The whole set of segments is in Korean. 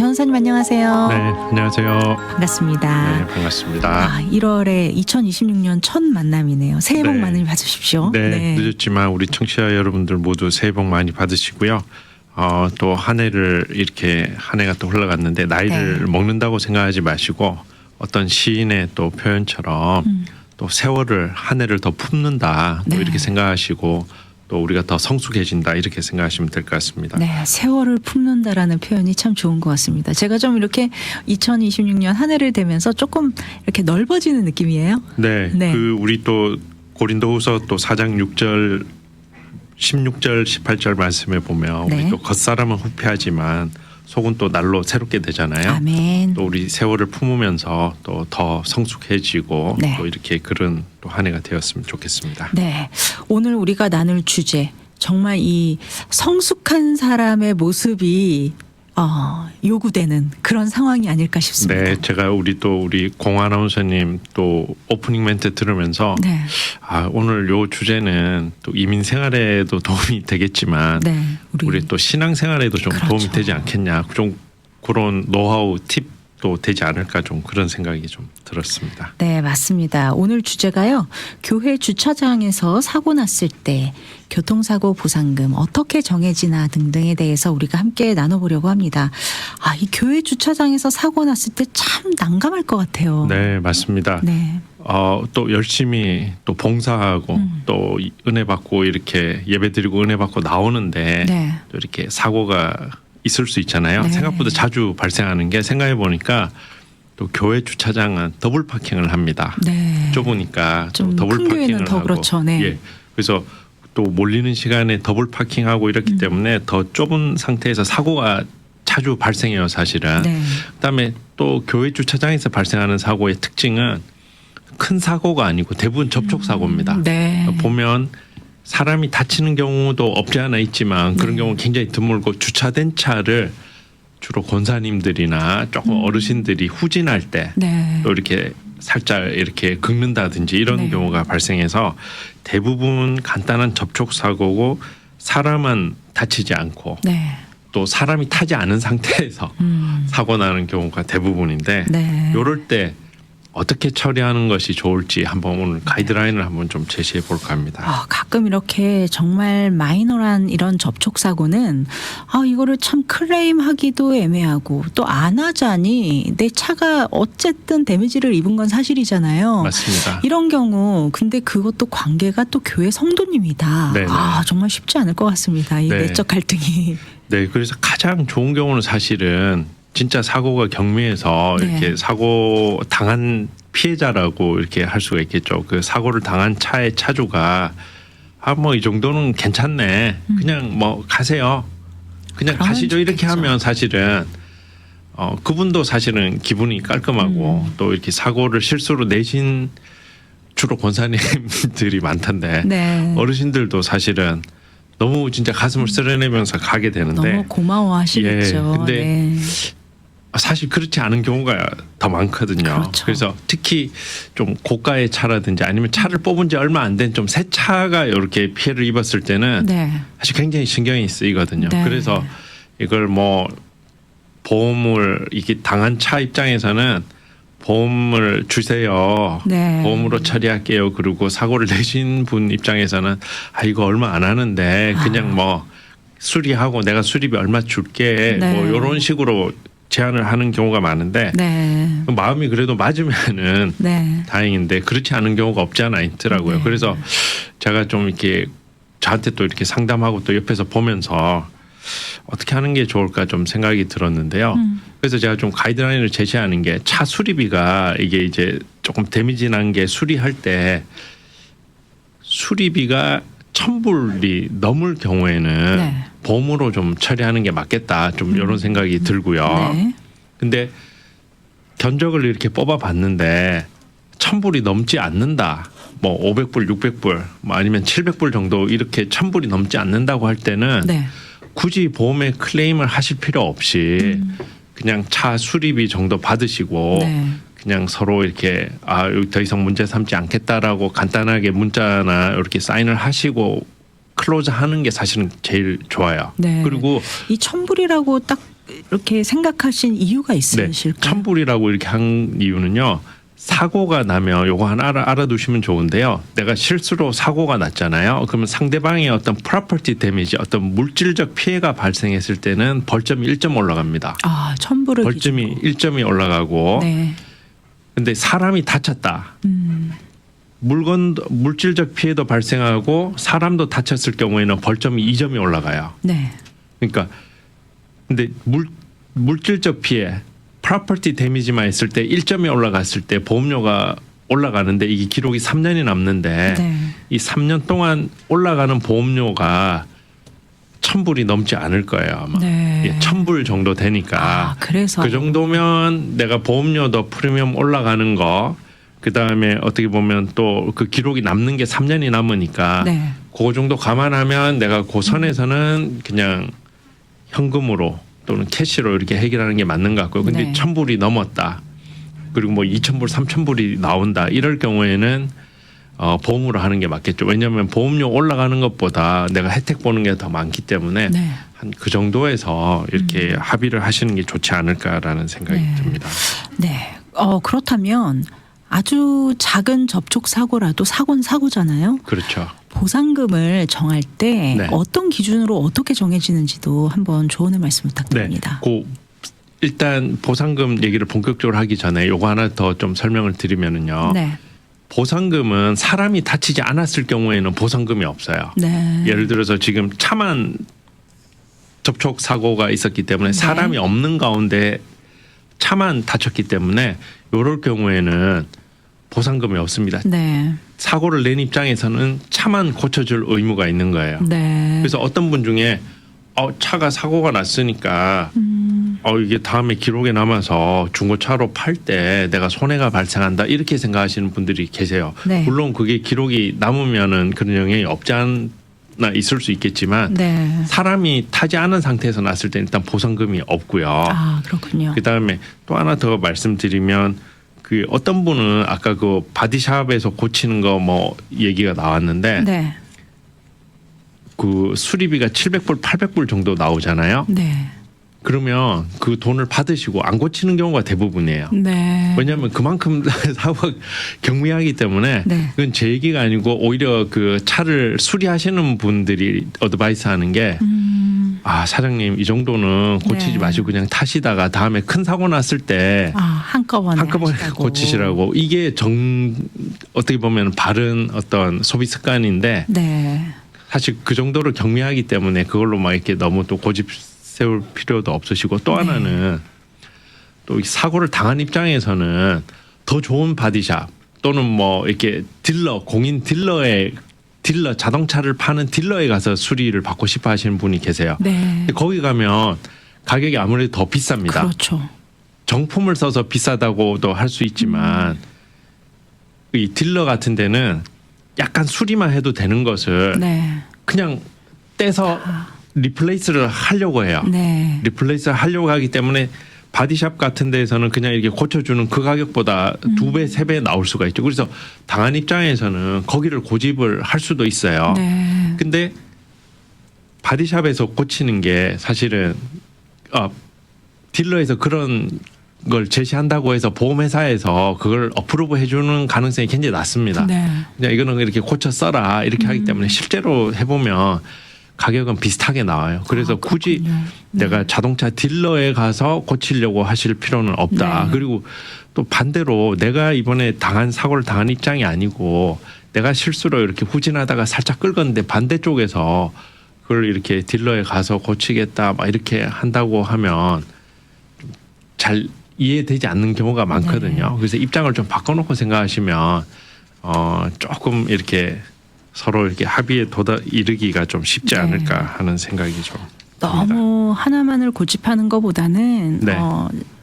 변호사님 안녕하세요. 네, 안녕하세요. 반갑습니다. 네, 반갑습니다. 1월에 2026년 첫 만남이네요. 새해 복 네. 많이 받으십시오. 네, 늦었지만 우리 청취자 여러분들 모두 새해 복 많이 받으시고요. 또 한 해를 이렇게 한 해가 또 흘러갔는데 나이를 네. 먹는다고 생각하지 마시고 어떤 시인의 또 표현처럼 또 세월을 한 해를 더 품는다 또 네. 이렇게 생각하시고 또 우리가 더 성숙해진다 이렇게 생각하시면 될 것 같습니다. 네, 세월을 품는다라는 표현이 참 좋은 것 같습니다. 제가 좀 이렇게 2026년 한 해를 되면서 조금 이렇게 넓어지는 느낌이에요. 네, 네. 우리 또 고린도후서 또 4장 6절 16절 18절 말씀에 보면 네. 우리 또 겉사람은 후패하지만 속은 또 날로 새롭게 되잖아요. 아멘. 또 우리 세월을 품으면서 또 더 성숙해지고 네. 또 이렇게 그런 또 한 해가 되었으면 좋겠습니다. 네, 오늘 우리가 나눌 주제 정말 이 성숙한 사람의 모습이 요구되는 그런 상황이 아닐까 싶습니다. 네, 제가 우리 공 아나운서님 또 오프닝 멘트 들으면서 네. 오늘 요 주제는 또 이민 생활에도 도움이 되겠지만 네, 우리 또 신앙 생활에도 좀 그렇죠. 도움이 되지 않겠냐, 좀 그런 노하우 팁도 되지 않을까 좀 그런 생각이 좀 들었습니다. 네, 맞습니다. 오늘 주제가요. 교회 주차장에서 사고 났을 때 교통사고 보상금 어떻게 정해지나 등등에 대해서 우리가 함께 나눠보려고 합니다. 이 교회 주차장에서 사고 났을 때 참 난감할 것 같아요. 네, 맞습니다. 네. 또 열심히 또 봉사하고 또 은혜 받고 이렇게 예배드리고 은혜 받고 나오는데 네. 또 이렇게 사고가 있을 수 있잖아요. 네. 생각보다 자주 발생하는 게 생각해 보니까 또 교회 주차장은 더블 파킹을 합니다. 네. 좁으니까 좀 또 더블 큰 교회는 파킹을 더 하고 그렇죠. 네. 예. 그래서 또 몰리는 시간에 더블 파킹하고 이렇기 때문에 더 좁은 상태에서 사고가 자주 발생해요, 사실은. 네. 그다음에 또 교회 주차장에서 발생하는 사고의 특징은 큰 사고가 아니고 대부분 접촉 사고입니다. 네. 보면 사람이 다치는 경우도 없지 않아 있지만 그런 네. 경우는 굉장히 드물고 주차된 차를 주로 권사님들이나 조금 어르신들이 후진할 때 또 네. 이렇게 살짝 이렇게 긁는다든지 이런 네. 경우가 발생해서 대부분 간단한 접촉 사고고 사람은 다치지 않고 네. 또 사람이 타지 않은 상태에서 사고 나는 경우가 대부분인데 네. 이럴 때 어떻게 처리하는 것이 좋을지 한번 오늘 가이드라인을 한번 좀 제시해 볼까 합니다. 가끔 이렇게 정말 마이너한 이런 접촉 사고는 이거를 참 클레임하기도 애매하고 또 안 하자니 내 차가 어쨌든 데미지를 입은 건 사실이잖아요. 맞습니다. 이런 경우 근데 그것도 관계가 또 교회 성도님이다. 네네. 정말 쉽지 않을 것 같습니다. 이 네. 내적 갈등이. 네, 그래서 가장 좋은 경우는 사실은 진짜 사고가 경미해서 네. 이렇게 사고 당한 피해자라고 이렇게 할 수가 있겠죠. 그 사고를 당한 차의 차주가 뭐 이 정도는 괜찮네. 그냥 뭐 가세요. 그냥 그러면 가시죠. 이렇게 좋겠죠. 하면 사실은 그분도 사실은 기분이 깔끔하고 또 이렇게 사고를 실수로 내신 주로 권사님들이 많던데 네. 어르신들도 사실은 너무 진짜 가슴을 쓸어내면서 가게 되는데 너무 고마워하시겠죠. 예, 근데 네. 사실 그렇지 않은 경우가 더 많거든요. 그렇죠. 그래서 특히 좀 고가의 차라든지 아니면 차를 뽑은 지 얼마 안 된 좀 새 차가 이렇게 피해를 입었을 때는 네. 사실 굉장히 신경이 쓰이거든요. 네. 그래서 이걸 뭐 보험을 이게 당한 차 입장에서는 보험을 주세요. 네. 보험으로 처리할게요. 그리고 사고를 내신 분 입장에서는 이거 얼마 안 하는데 그냥 뭐 수리하고 내가 수리비 얼마 줄게 네. 뭐 이런 식으로 제안을 하는 경우가 많은데 네. 마음이 그래도 맞으면은 네. 다행인데 그렇지 않은 경우가 없지 않아 있더라고요. 네. 그래서 제가 좀 이렇게 저한테 또 이렇게 상담하고 또 옆에서 보면서 어떻게 하는 게 좋을까 좀 생각이 들었는데요. 그래서 제가 좀 가이드라인을 제시하는 게 차 수리비가 이게 이제 조금 데미지 난 게 수리할 때 수리비가 1,000불이 넘을 경우에는 네. 보험으로 좀 처리하는 게 맞겠다. 좀 이런 생각이 들고요. 네. 근데 견적을 이렇게 뽑아봤는데 1,000불이 넘지 않는다. 뭐 500불, 600불, 뭐 아니면 700불 정도 이렇게 1,000불이 넘지 않는다고 할 때는 네. 굳이 보험에 클레임을 하실 필요 없이 그냥 차 수리비 정도 받으시고 네. 그냥 서로 이렇게 여기 더 이상 문제 삼지 않겠다라고 간단하게 문자나 이렇게 사인을 하시고 클로즈 하는 게 사실은 제일 좋아요. 네. 그리고 이 1,000불이라고 딱 이렇게 생각하신 이유가 네, 있으실까요? 천불이라고 이렇게 한 이유는요. 사고가 나면 요거 하나 알아두시면 좋은데요. 내가 실수로 사고가 났잖아요. 그러면 상대방의 어떤 프로퍼티 데미지, 어떤 물질적 피해가 발생했을 때는 벌점이 1점 올라갑니다. 아, 천불을 벌점이 기준으로. 1점이 올라가고 네. 근데 사람이 다쳤다. 물질적 피해도 발생하고 사람도 다쳤을 경우에는 벌점이 2점이 올라가요. 네. 그러니까 근데 물질적 피해, 프로퍼티 데미지만 있을 때 1점이 올라갔을 때 보험료가 올라가는데 이게 기록이 3년이 남는데 네. 이 3년 동안 올라가는 보험료가 1,000불이 넘지 않을 거예요. 아마. 네. 예, 1,000불 정도 되니까 아, 그래서 그 정도면 내가 보험료도 프리미엄 올라가는 거 그다음에 어떻게 보면 또 그 기록이 남는 게 3년이 남으니까 네. 그 정도 감안하면 내가 그 선에서는 그냥 현금으로 또는 캐시로 이렇게 해결하는 게 맞는 것 같고요. 근데 네. 1,000불이 넘었다. 그리고 뭐 2,000불, 3,000불이 나온다. 이럴 경우에는 보험으로 하는 게 맞겠죠. 왜냐하면 보험료 올라가는 것보다 내가 혜택 보는 게 더 많기 때문에 네. 한 그 정도에서 이렇게 합의를 하시는 게 좋지 않을까라는 생각이 네. 듭니다. 네. 그렇다면 아주 작은 접촉 사고라도 사고는 사고잖아요. 그렇죠. 보상금을 정할 때 네. 어떤 기준으로 어떻게 정해지는지도 한번 조언의 말씀 네. 부탁드립니다. 일단 보상금 얘기를 본격적으로 하기 전에 요거 하나 더 좀 설명을 드리면은요. 네. 보상금은 사람이 다치지 않았을 경우에는 보상금이 없어요. 네. 예를 들어서 지금 차만 접촉 사고가 있었기 때문에 네. 사람이 없는 가운데 차만 다쳤기 때문에 이럴 경우에는 보상금이 없습니다. 네. 사고를 낸 입장에서는 차만 고쳐줄 의무가 있는 거예요. 네. 그래서 어떤 분 중에 차가 사고가 났으니까 이게 다음에 기록에 남아서 중고차로 팔 때 내가 손해가 발생한다 이렇게 생각하시는 분들이 계세요. 네. 물론 그게 기록이 남으면은 그런 영향이 없지 않나 있을 수 있겠지만 네. 사람이 타지 않은 상태에서 났을 때 일단 보상금이 없고요. 아, 그렇군요. 그다음에 또 하나 더 말씀드리면 그 어떤 분은 아까 그 바디샵에서 고치는 거 뭐 얘기가 나왔는데 네. 그 수리비가 700불, 800불 정도 나오잖아요. 네. 그러면 그 돈을 받으시고 안 고치는 경우가 대부분이에요. 네. 왜냐하면 그만큼 사고가 경미하기 때문에 네. 그건 제 얘기가 아니고 오히려 그 차를 수리하시는 분들이 어드바이스 하는 게 사장님 이 정도는 고치지 네. 마시고 그냥 타시다가 다음에 큰 사고 났을 때 한꺼번에 하시라고. 고치시라고. 이게 어떻게 보면 바른 어떤 소비 습관인데 네. 사실 그 정도로 경미하기 때문에 그걸로 막 이렇게 너무 또 고집 세울 필요도 없으시고 또 네. 하나는 또 사고를 당한 입장에서는 더 좋은 바디샵 또는 뭐 이렇게 공인 딜러 자동차를 파는 딜러에 가서 수리를 받고 싶어 하시는 분이 계세요. 네. 근데 거기 가면 가격이 아무래도 더 비쌉니다. 그렇죠. 정품을 써서 비싸다고도 할 수 있지만 이 딜러 같은 데는 약간 수리만 해도 되는 것을 네. 그냥 떼서 리플레이스를 하려고 해요. 네. 리플레이스를 하려고 하기 때문에 바디샵 같은 데에서는 그냥 이렇게 고쳐주는 그 가격보다 2배, 3배 나올 수가 있죠. 그래서 당한 입장에서는 거기를 고집을 할 수도 있어요. 네. 근데 바디샵에서 고치는 게 사실은 딜러에서 그런 걸 제시한다고 해서 보험회사에서 그걸 어프로브 해주는 가능성이 굉장히 낮습니다. 네. 그냥 이거는 이렇게 고쳐 써라 이렇게 하기 때문에 실제로 해보면 가격은 비슷하게 나와요. 그래서 굳이 그렇군요. 내가 자동차 딜러에 가서 고치려고 하실 필요는 없다. 네. 그리고 또 반대로 내가 이번에 사고를 당한 입장이 아니고 내가 실수로 이렇게 후진하다가 살짝 긁었는데 반대쪽에서 그걸 이렇게 딜러에 가서 고치겠다 막 이렇게 한다고 하면 잘 이해되지 않는 경우가 많거든요. 네. 그래서 입장을 좀 바꿔놓고 생각하시면 조금 이렇게 서로 이렇게 합의에 이르기가 좀 쉽지 네. 않을까 하는 생각이 좀 너무 하나만을 고집하는 것보다는 네.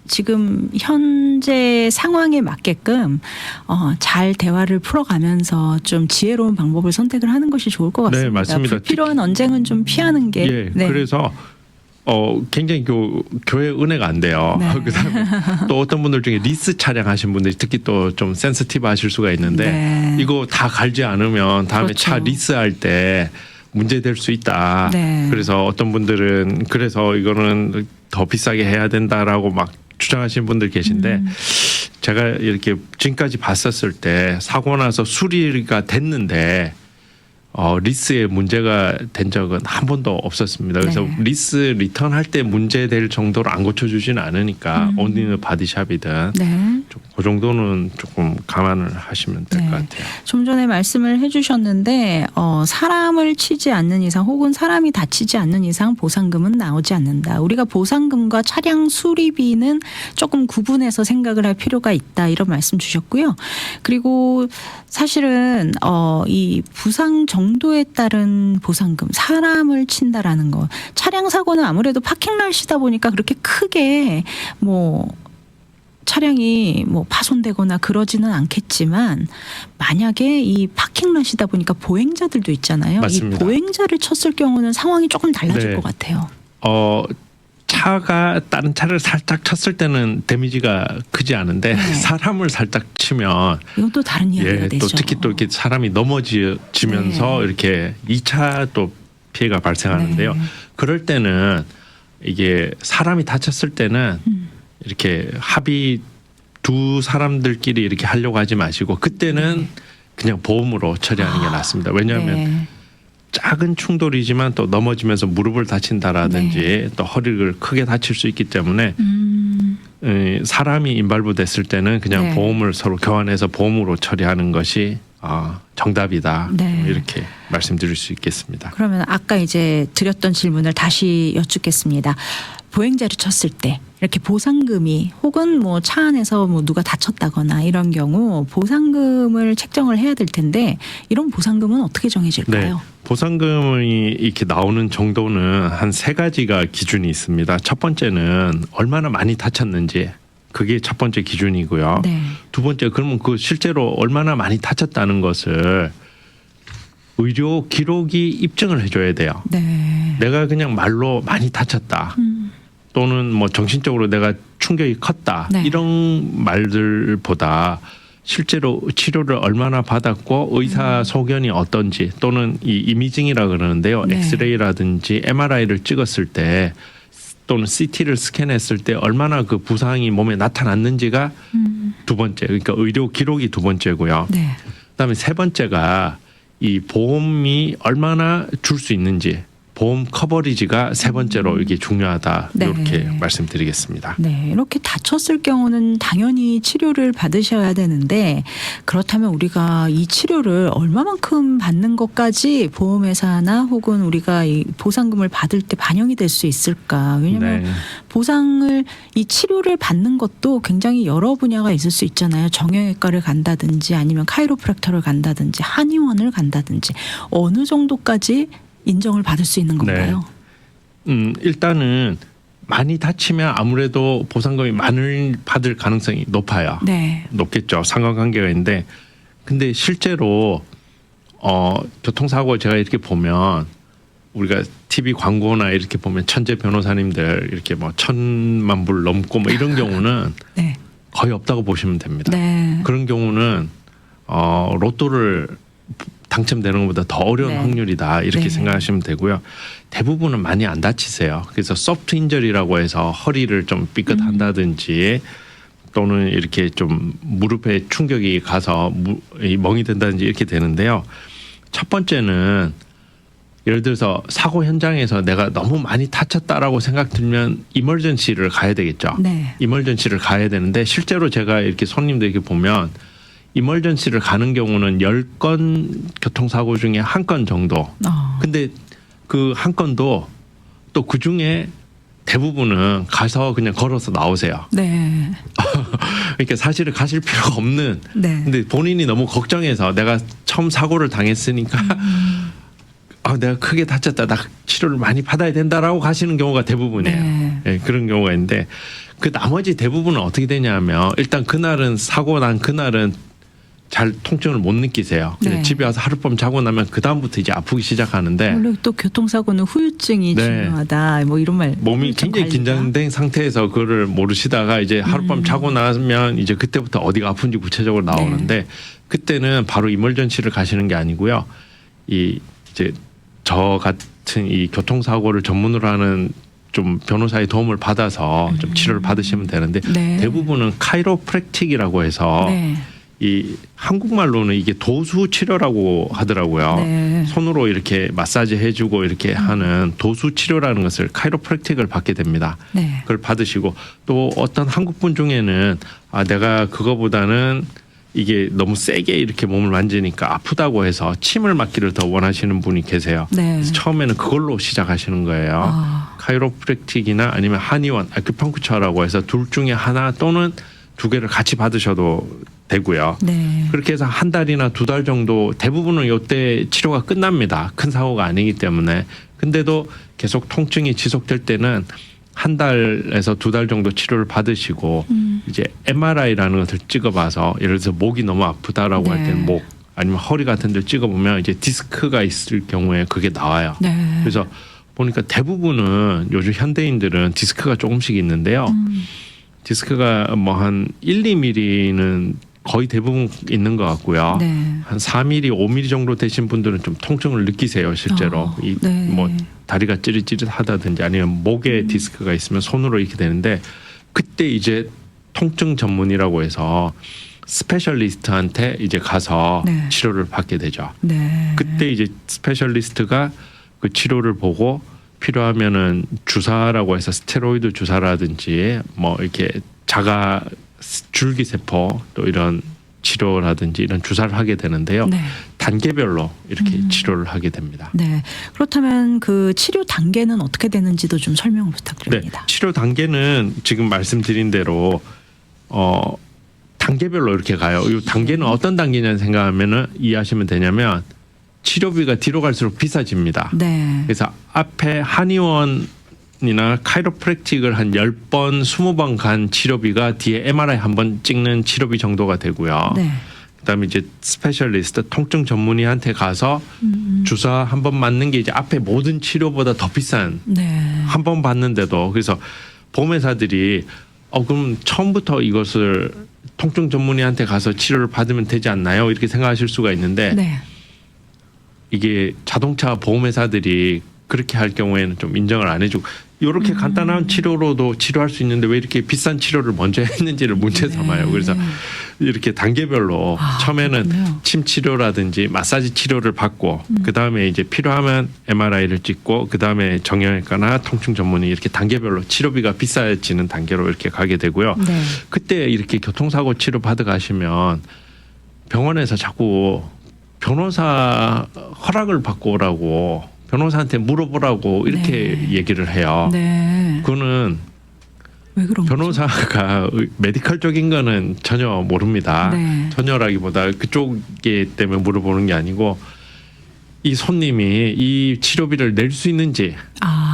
지금 현재 상황에 맞게끔 잘 대화를 풀어가면서 좀 지혜로운 방법을 선택을 하는 것이 좋을 것 같습니다. 네, 맞습니다. 불필요한 언쟁은 좀 피하는 게. 예, 네. 그래서 굉장히 교회 은혜가 안 돼요. 네. 그다음에 또 어떤 분들 중에 리스 차량 하신 분들이 특히 또 좀 센시티브 하실 수가 있는데 네. 이거 다 갈지 않으면 다음에 그렇죠. 차 리스할 때 문제될 수 있다. 네. 그래서 어떤 분들은 그래서 이거는 더 비싸게 해야 된다라고 막 주장하시는 분들 계신데 제가 이렇게 지금까지 봤었을 때 사고 나서 수리가 됐는데 리스에 문제가 된 적은 한 번도 없었습니다. 그래서 네. 리스 리턴할 때 문제될 정도로 안 고쳐주지는 않으니까 어느 바디샵이든 네. 그 정도는 조금 감안을 하시면 될 것 네. 같아요. 좀 전에 말씀을 해주셨는데 사람을 치지 않는 이상 혹은 사람이 다치지 않는 이상 보상금은 나오지 않는다. 우리가 보상금과 차량 수리비는 조금 구분해서 생각을 할 필요가 있다. 이런 말씀 주셨고요. 그리고 사실은 이 부상 정도에 따른 보상금, 사람을 친다라는 거, 차량 사고는 아무래도 파킹럿이다 보니까 그렇게 크게 차량이 파손되거나 그러지는 않겠지만 만약에 이 파킹럿이다 보니까 보행자들도 있잖아요. 맞습니다. 이 보행자를 쳤을 경우는 상황이 조금 달라질 네. 것 같아요. 차가 다른 차를 살짝 쳤을 때는 데미지가 크지 않은데 네. 사람을 살짝 치면 이건 또 다른 이야기가 되죠. 또 특히 또 이렇게 사람이 넘어지면서 네. 이렇게 2차 또 피해가 발생하는데요. 네. 그럴 때는 이게 사람이 다쳤을 때는 이렇게 합의 두 사람들끼리 이렇게 하려고 하지 마시고 그때는 그냥 보험으로 처리하는 게 낫습니다. 왜냐하면 네. 작은 충돌이지만 또 넘어지면서 무릎을 다친다라든지 또 허리를 크게 다칠 수 있기 때문에 사람이 인발부됐을 때는 그냥 네. 보험을 서로 교환해서 보험으로 처리하는 것이 정답이다. 네. 이렇게 말씀드릴 수 있겠습니다. 그러면 아까 이제 드렸던 질문을 다시 여쭙겠습니다. 보행자를 쳤을 때 이렇게 보상금이 혹은 차 안에서 누가 다쳤다거나 이런 경우 보상금을 책정을 해야 될 텐데 이런 보상금은 어떻게 정해질까요? 네. 보상금이 이렇게 나오는 정도는 한 세 가지가 기준이 있습니다. 첫 번째는 얼마나 많이 다쳤는지 그게 첫 번째 기준이고요. 네. 두 번째 그러면 그 실제로 얼마나 많이 다쳤다는 것을 의료 기록이 입증을 해줘야 돼요. 네. 내가 그냥 말로 많이 다쳤다. 또는 정신적으로 내가 충격이 컸다. 네. 이런 말들보다 실제로 치료를 얼마나 받았고 의사 소견이 어떤지 또는 이 이미징이라 그러는데요. 네. 엑스레이라든지 MRI를 찍었을 때 또는 CT를 스캔했을 때 얼마나 그 부상이 몸에 나타났는지가 두 번째. 그러니까 의료 기록이 두 번째고요. 네. 그다음에 세 번째가 이 보험이 얼마나 줄 수 있는지 보험 커버리지가 세 번째로 이게 중요하다. 네. 이렇게 말씀드리겠습니다. 네, 이렇게 다쳤을 경우는 당연히 치료를 받으셔야 되는데 그렇다면 우리가 이 치료를 얼마만큼 받는 것까지 보험회사나 혹은 우리가 이 보상금을 받을 때 반영이 될 수 있을까? 왜냐하면 네. 보상을 이 치료를 받는 것도 굉장히 여러 분야가 있을 수 있잖아요. 정형외과를 간다든지 아니면 카이로프랙터를 간다든지 한의원을 간다든지 어느 정도까지 인정을 받을 수 있는 건가요? 일단은 많이 다치면 아무래도 보상금이 많이 받을 가능성이 높아요. 네. 높겠죠. 상관관계가 있는데 근데 실제로 교통사고 제가 이렇게 보면 우리가 TV 광고나 이렇게 보면 천재 변호사님들 이렇게 1,000만 불 넘고 이런 경우는 네. 거의 없다고 보시면 됩니다. 네. 그런 경우는 로또를 당첨되는 것보다 더 어려운 네. 확률이다 이렇게 네. 생각하시면 되고요. 대부분은 많이 안 다치세요. 그래서 소프트 인저리라고 해서 허리를 좀 삐끗한다든지 또는 이렇게 좀 무릎에 충격이 가서 멍이 든다든지 이렇게 되는데요. 첫 번째는 예를 들어서 사고 현장에서 내가 너무 많이 다쳤다라고 생각 들면 이멀전시를 가야 되겠죠. 네. 이멀전시를 가야 되는데 실제로 제가 이렇게 손님들에게 보면 이멀전시를 가는 경우는 10건 교통사고 중에 한 건 정도. 근데 그 한 건도 또 그중에 대부분은 가서 그냥 걸어서 나오세요. 네. 그러니까 사실은 가실 필요가 없는. 네. 근데 본인이 너무 걱정해서 내가 처음 사고를 당했으니까 내가 크게 다쳤다. 나 치료를 많이 받아야 된다라고 가시는 경우가 대부분이에요. 네. 네, 그런 경우가 있는데 그 나머지 대부분은 어떻게 되냐면 일단 그날은 사고 난 그날은 잘 통증을 못 느끼세요. 네. 집에 와서 하룻밤 자고 나면 그 다음부터 이제 아프기 시작하는데 원래 또 교통사고는 후유증이 네. 중요하다. 이런 말. 몸이 후유증 굉장히 관리가. 긴장된 상태에서 그거를 모르시다가 이제 하룻밤 자고 나면 이제 그때부터 어디가 아픈지 구체적으로 나오는데 그때는 바로 이멀전시를 가시는 게 아니고요. 이제 저 같은 이 교통사고를 전문으로 하는 좀 변호사의 도움을 받아서 좀 치료를 받으시면 되는데 네. 대부분은 카이로프랙틱이라고 해서 네. 이 한국말로는 이게 도수 치료라고 하더라고요. 네. 손으로 이렇게 마사지 해주고 이렇게 하는 도수 치료라는 것을 카이로프랙틱을 받게 됩니다. 네. 그걸 받으시고 또 어떤 한국 분 중에는 내가 그거보다는 이게 너무 세게 이렇게 몸을 만지니까 아프다고 해서 침을 맞기를 더 원하시는 분이 계세요. 네. 그래서 처음에는 그걸로 시작하시는 거예요. 카이로프랙틱이나 아니면 한의원, 아큐펑크처라고 해서 둘 중에 하나 또는 두 개를 같이 받으셔도 되고요. 네. 그렇게 해서 한 달이나 두 달 정도 대부분은 이때 치료가 끝납니다. 큰 사고가 아니기 때문에. 근데도 계속 통증이 지속될 때는 한 달에서 두 달 정도 치료를 받으시고 이제 MRI라는 것을 찍어봐서 예를 들어서 목이 너무 아프다라고 할 때는 목 아니면 허리 같은 데 찍어보면 이제 디스크가 있을 경우에 그게 나와요. 네. 그래서 보니까 대부분은 요즘 현대인들은 디스크가 조금씩 있는데요. 디스크가 뭐 한 1, 2mm는 거의 대부분 있는 것 같고요. 네. 한 4mm, 5mm 정도 되신 분들은 좀 통증을 느끼세요, 실제로. 네. 뭐 다리가 찌릿찌릿하다든지 아니면 목에 디스크가 있으면 손으로 이렇게 되는데 그때 이제 통증 전문이라고 해서 스페셜리스트한테 이제 가서 네. 치료를 받게 되죠. 네. 그때 이제 스페셜리스트가 그 치료를 보고 필요하면은 주사라고 해서 스테로이드 주사라든지 뭐 이렇게 자가 줄기세포 또 이런 치료라든지 이런 주사를 하게 되는데요. 네. 단계별로 이렇게 치료를 하게 됩니다. 네. 그렇다면 그 치료 단계는 어떻게 되는지도 좀 설명을 부탁드립니다. 네. 치료 단계는 지금 말씀드린 대로 단계별로 이렇게 가요. 이 단계는 어떤 단계냐 생각하면은 이해하시면 되냐면 치료비가 뒤로 갈수록 비싸집니다. 네. 그래서 앞에 한의원이나 카이로프랙틱을 한 10번, 20번 간 치료비가 뒤에 MRI 한 번 찍는 치료비 정도가 되고요. 네. 그다음에 이제 스페셜리스트 통증 전문의한테 가서 주사 한 번 맞는 게 이제 앞에 모든 치료보다 더 비싼 네. 한 번 받는데도 그래서 보험회사들이 그럼 처음부터 이것을 통증 전문의한테 가서 치료를 받으면 되지 않나요? 이렇게 생각하실 수가 있는데 네. 이게 자동차 보험회사들이 그렇게 할 경우에는 좀 인정을 안 해주고 이렇게 간단한 치료로도 치료할 수 있는데 왜 이렇게 비싼 치료를 먼저 했는지를 문제 삼아요. 그래서 이렇게 단계별로 처음에는 그렇군요. 침 치료라든지 마사지 치료를 받고 그 다음에 이제 필요하면 MRI를 찍고 그 다음에 정형외과나 통증 전문의 이렇게 단계별로 치료비가 비싸지는 단계로 이렇게 가게 되고요. 네. 그때 이렇게 교통사고 치료 받아 가시면 병원에서 자꾸 변호사 허락을 받고 오라고 변호사한테 물어보라고 이렇게 네. 얘기를 해요. 네. 그거는 왜 그런 거죠? 변호사가 메디컬적인 거는 전혀 모릅니다. 네. 전혀라기보다 그쪽에 때문에 물어보는 게 아니고 이 손님이 이 치료비를 낼 수 있는지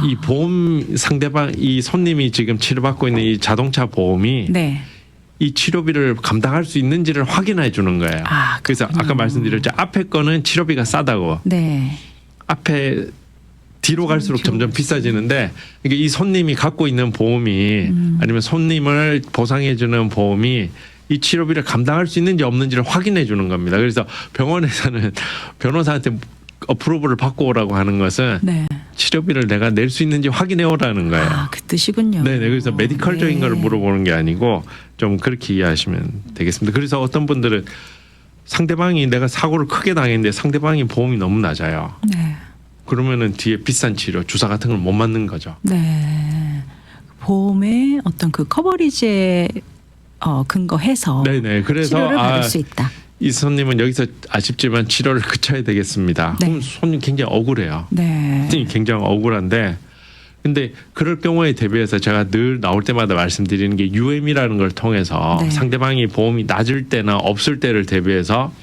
이 보험 상대방 이 손님이 지금 치료받고 있는 이 자동차 보험이 네. 이 치료비를 감당할 수 있는지를 확인해 주는 거예요. 그래서 그렇군요. 아까 말씀드렸죠. 앞에 거는 치료비가 싸다고. 네. 앞에 뒤로 갈수록 점점 비싸지는데 이게 이 손님이 갖고 있는 보험이 아니면 손님을 보상해 주는 보험이 이 치료비를 감당할 수 있는지 없는지를 확인해 주는 겁니다. 그래서 병원에서는 변호사한테 어프로브를 받고 오라고 하는 것은 네. 치료비를 내가 낼 수 있는지 확인해 오라는 거예요. 그 뜻이군요. 네네. 그래서 메디컬적인 네. 걸 물어보는 게 아니고 좀 그렇게 이해하시면 되겠습니다. 그래서 어떤 분들은 상대방이 내가 사고를 크게 당했는데 상대방이 보험이 너무 낮아요. 네. 그러면은 뒤에 비싼 치료, 주사 같은 걸 못 맞는 거죠. 네. 보험의 어떤 그 커버리지에 근거해서 네네. 그래서 치료를 받을 수 있다. 이 손님은 여기서 아쉽지만 치료를 그쳐야 되겠습니다. 네. 그럼 손님 굉장히 억울해요. 네. 손님이 굉장히 억울한데 근데 그럴 경우에 대비해서 제가 늘 나올 때마다 말씀드리는 게 UM이라는 걸 통해서 네. 상대방이 보험이 낮을 때나 없을 때를 대비해서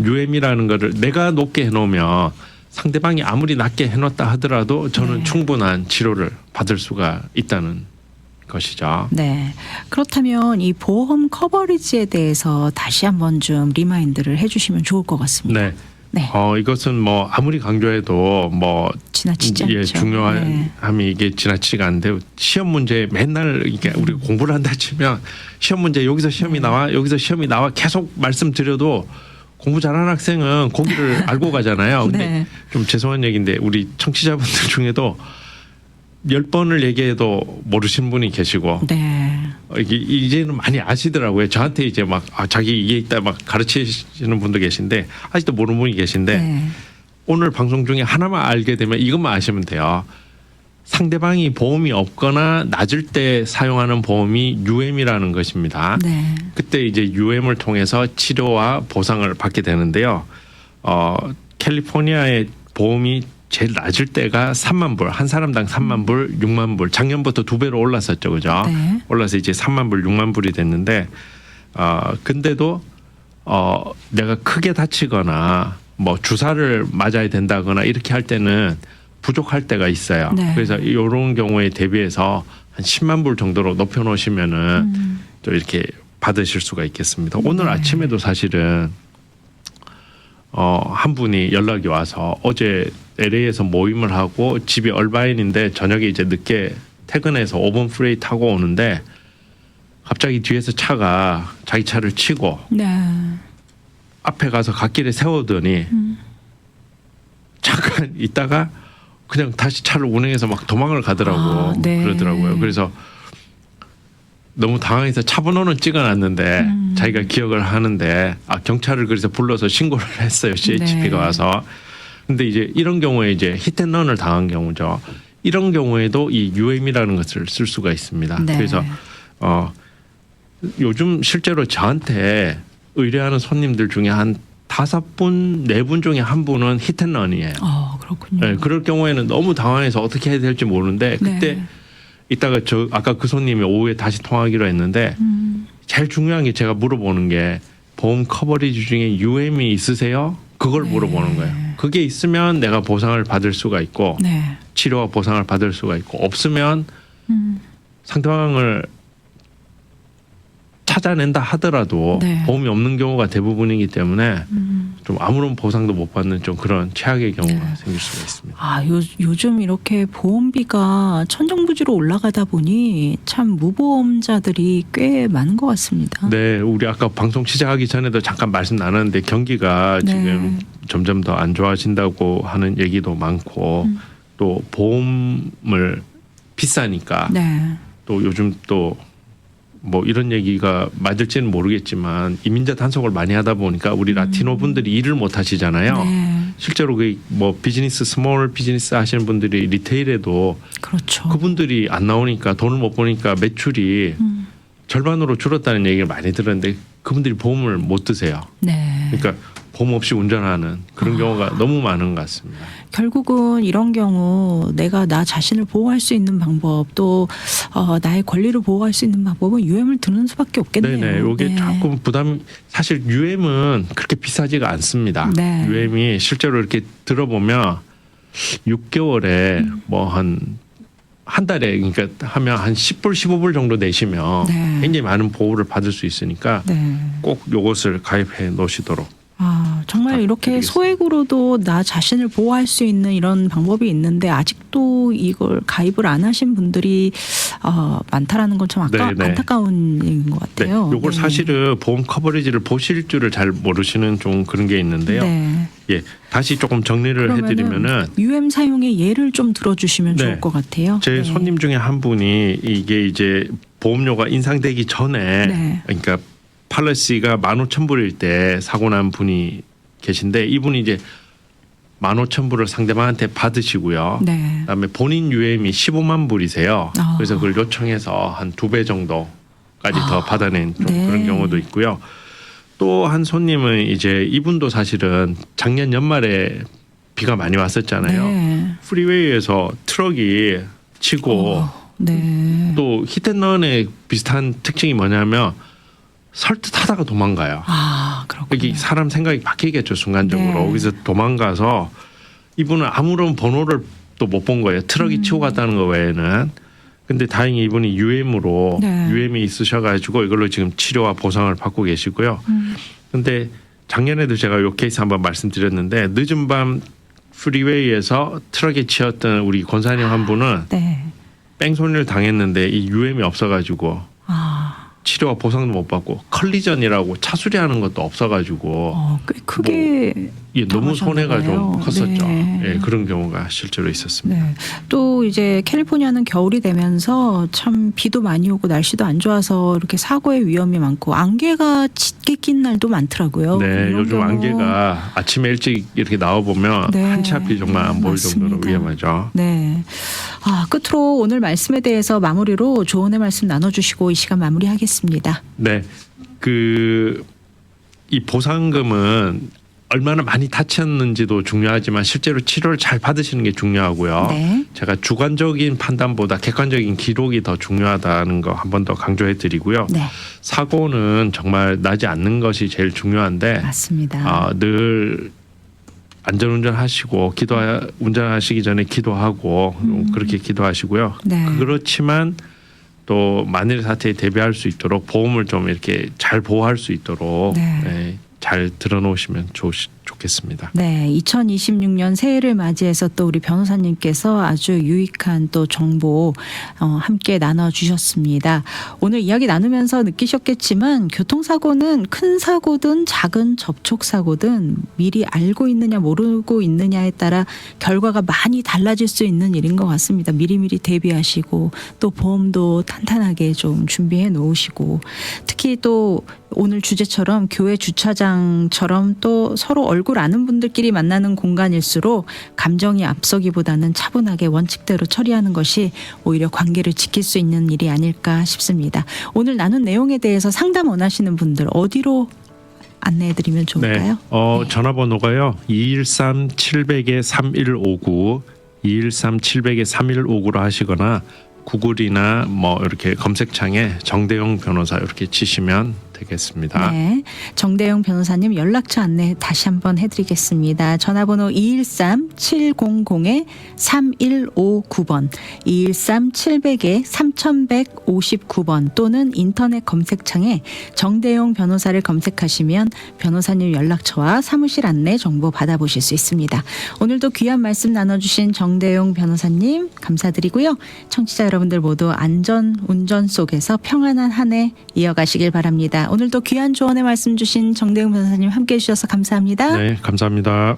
UM이라는 거를 내가 높게 해놓으면 상대방이 아무리 낮게 해놓았다 하더라도 저는 네. 충분한 치료를 받을 수가 있다는 것이죠. 네. 그렇다면 이 보험 커버리지에 대해서 다시 한번 좀 리마인드를 해주시면 좋을 것 같습니다. 네. 네. 이것은 뭐 아무리 강조해도 뭐 지나치지 않죠. 중요함이 네. 이게 지나치지가 않는데 시험 문제 맨날 이게 우리가 공부를 한다 치면 시험 문제 여기서 시험이 나와 여기서 시험이 나와 계속 말씀드려도 공부 잘하는 학생은 거기를 알고 가잖아요. 근데 네. 좀 죄송한 얘기인데 우리 청취자분들 중에도 10번을 얘기해도 모르신 분이 계시고 네. 이제는 많이 아시더라고요. 저한테 이제 막 자기 이게 있다 막 가르치시는 분도 계신데 아직도 모르는 분이 계신데 네. 오늘 방송 중에 하나만 알게 되면 이것만 아시면 돼요. 상대방이 보험이 없거나 낮을 때 사용하는 보험이 UM이라는 것입니다. 네. 그때 이제 UM을 통해서 치료와 보상을 받게 되는데요. 캘리포니아의 보험이 제일 낮을 때가 3만 불, 한 사람당 3만 불, 6만 불. 작년부터 2배로 올랐었죠, 그죠? 네. 올라서 이제 3만 불, 6만 불이 됐는데, 근데도 내가 크게 다치거나 뭐 주사를 맞아야 된다거나 이렇게 할 때는 부족할 때가 있어요. 네. 그래서 이런 경우에 대비해서 한 10만 불 정도로 높여놓으시면은 또 이렇게 받으실 수가 있겠습니다. 오늘 네. 아침에도 사실은 한 분이 연락이 와서 어제 LA에서 모임을 하고 집이 얼바인인데 저녁에 이제 늦게 퇴근해서 5번 프레이 타고 오는데 갑자기 뒤에서 차가 자기 차를 치고 네. 앞에 가서 갓길에 세우더니 잠깐 있다가 그냥 다시 차를 운행해서 막 도망을 가더라고. 네. 그러더라고요. 그래서 너무 당황해서 차 번호는 찍어놨는데 자기가 기억을 하는데 경찰을 그래서 불러서 신고를 했어요. CHP가 네. 와서. 근데 이제 이런 경우에 이제 히트앤런을 당한 경우죠. 이런 경우에도 이 UM이라는 것을 쓸 수가 있습니다. 네. 그래서 요즘 실제로 저한테 의뢰하는 손님들 중에 한 5분, 4분 중에 한 분은 히트앤런이에요. 그렇군요. 네, 그럴 경우에는 너무 당황해서 어떻게 해야 될지 모르는데 그때 네. 이따가 아까 그 손님이 오후에 다시 통화하기로 했는데 제일 중요한 게 제가 물어보는 게 보험 커버리지 중에 UM이 있으세요? 그걸 네. 물어보는 거예요. 그게 있으면 내가 보상을 받을 수가 있고 네. 치료와 보상을 받을 수가 있고 없으면 상대방을 찾아낸다 하더라도 네. 보험이 없는 경우가 대부분이기 때문에 좀 아무런 보상도 못 받는 좀 그런 최악의 경우가 네. 생길 수가 있습니다. 요즘 이렇게 보험비가 천정부지로 올라가다 보니 참 무보험자들이 꽤 많은 것 같습니다. 네, 우리 아까 방송 시작하기 전에도 잠깐 말씀 나눴는데 경기가 네. 지금 점점 더 안 좋아진다고 하는 얘기도 많고 또 보험을 비싸니까 네. 또 요즘 또 뭐 이런 얘기가 맞을지는 모르겠지만 이민자 단속을 많이 하다 보니까 우리 라티노 분들이 일을 못 하시잖아요. 네. 실제로 그 뭐 비즈니스 스몰 비즈니스 하시는 분들이 리테일에도 그렇죠. 그분들이 안 나오니까 돈을 못 버니까 매출이 절반으로 줄었다는 얘기를 많이 들었는데 그분들이 보험을 못 드세요. 네. 그러니까 보험 없이 운전하는 그런 경우가 너무 많은 것 같습니다. 결국은 이런 경우 내가 나 자신을 보호할 수 있는 방법 또 나의 권리를 보호할 수 있는 방법은 UM을 드는 수밖에 없겠네요. 네네. 이게 네. 조금 부담. 사실 UM은 그렇게 비싸지가 않습니다. 네. UM이 실제로 이렇게 들어보면 6개월에 뭐 한 달에 그러니까 하면 한 10불 15불 정도 내시면 네. 굉장히 많은 보호를 받을 수 있으니까 네. 꼭 요것을 가입해 놓으시도록. 정말 이렇게 드리겠습니다. 소액으로도 나 자신을 보호할 수 있는 이런 방법이 있는데 아직도 이걸 가입을 안 하신 분들이 많다라는 건 참 네네. 안타까운 얘기인 것 네, 같아요. 요걸 네. 사실은 보험 커버리지를 보실 줄을 잘 모르시는 좀 그런 게 있는데요. 네. 예, 다시 조금 정리를 해드리면은 UM 사용의 예를 좀 들어주시면 네. 좋을 것 같아요. 제 네. 손님 중에 한 분이 이게 이제 보험료가 인상되기 전에 네. 그러니까 팔러시가 15,000불일 때 사고 난 분이 계신데 이분이 이제 15,000불을 상대방한테 받으시고요. 네. 그다음에 본인 UM이 15만 불이세요. 아. 그래서 그걸 요청해서 한 2배 정도까지 더 받아낸 좀 네. 그런 경우도 있고요. 또 한 손님은 이제 이분도 사실은 작년 연말에 비가 많이 왔었잖아요. 네. 프리웨이에서 트럭이 치고 네. 또 히트앤런의 비슷한 특징이 뭐냐면 설득하다가 도망가요. 그렇군요. 여기 사람 생각이 바뀌겠죠 순간적으로. 네. 그래서 도망가서 이분은 아무런 번호를 또 못 본 거예요. 트럭이 치고 갔다는 거 외에는. 근데 다행히 이분이 UM으로 네. UM이 있으셔가지고 이걸로 지금 치료와 보상을 받고 계시고요. 근데 작년에도 제가 요 케이스 한번 말씀드렸는데 늦은 밤 프리웨이에서 트럭에 치였던 우리 권사님 한 분은 네. 뺑소니를 당했는데 이 UM이 없어가지고 치료와 보상도 못 받고 컬리전이라고 차 수리하는 것도 없어가지고 꽤 크게 예, 너무 손해가 좀 당하셨나 봐요. 컸었죠. 네. 예, 그런 경우가 실제로 있었습니다. 네. 또 이제 캘리포니아는 겨울이 되면서 참 비도 많이 오고 날씨도 안 좋아서 이렇게 사고의 위험이 많고 안개가 짙게 낀 날도 많더라고요. 네, 이런 요즘 경우 안개가 아침에 일찍 이렇게 나와 보면 네, 한 치 앞이 정말 안 보일 정도로 맞습니다. 위험하죠. 네. 끝으로 오늘 말씀에 대해서 마무리로 조언의 말씀 나눠주시고 이 시간 마무리하겠습니다. 네, 이 보상금은 얼마나 많이 다쳤는지도 중요하지만 실제로 치료를 잘 받으시는 게 중요하고요. 네. 제가 주관적인 판단보다 객관적인 기록이 더 중요하다는 거 한 번 더 강조해 드리고요. 네. 사고는 정말 나지 않는 것이 제일 중요한데 맞습니다. 늘 안전운전하시고 운전하시기 전에 기도하고 그렇게 기도하시고요. 네. 그렇지만 또 만일 사태에 대비할 수 있도록 보험을 좀 이렇게 잘 보호할 수 있도록 네. 잘 들어놓으시면 좋겠습니다. 네, 2026년 새해를 맞이해서 또 우리 변호사님께서 아주 유익한 또 정보 함께 나눠주셨습니다. 오늘 이야기 나누면서 느끼셨겠지만 교통사고는 큰 사고든 작은 접촉사고든 미리 알고 있느냐 모르고 있느냐에 따라 결과가 많이 달라질 수 있는 일인 것 같습니다. 미리미리 대비하시고 또 보험도 탄탄하게 좀 준비해 놓으시고 특히 또 오늘 주제처럼 교회 주차장처럼 또 서로 얼굴 아는 분들끼리 만나는 공간일수록 감정이 앞서기보다는 차분하게 원칙대로 처리하는 것이 오히려 관계를 지킬 수 있는 일이 아닐까 싶습니다. 오늘 나눈 내용에 대해서 상담 원하시는 분들 어디로 안내해드리면 좋을까요? 네. 전화번호가요. 213-700-3159 213-700-3159로 하시거나 구글이나 뭐 이렇게 검색창에 정대용 변호사 이렇게 치시면 되겠습니다. 네, 정대용 변호사님 연락처 안내 다시 한번 해드리겠습니다. 전화번호 213-700-3159번 213-700-3159번 또는 인터넷 검색창에 정대용 변호사를 검색하시면 변호사님 연락처와 사무실 안내 정보 받아보실 수 있습니다. 오늘도 귀한 말씀 나눠주신 정대용 변호사님 감사드리고요. 청취자 여러분들 모두 안전 운전 속에서 평안한 한 해 이어가시길 바랍니다. 오늘도 귀한 조언의 말씀 주신 정대용 변호사님 함께해 주셔서 감사합니다. 네, 감사합니다.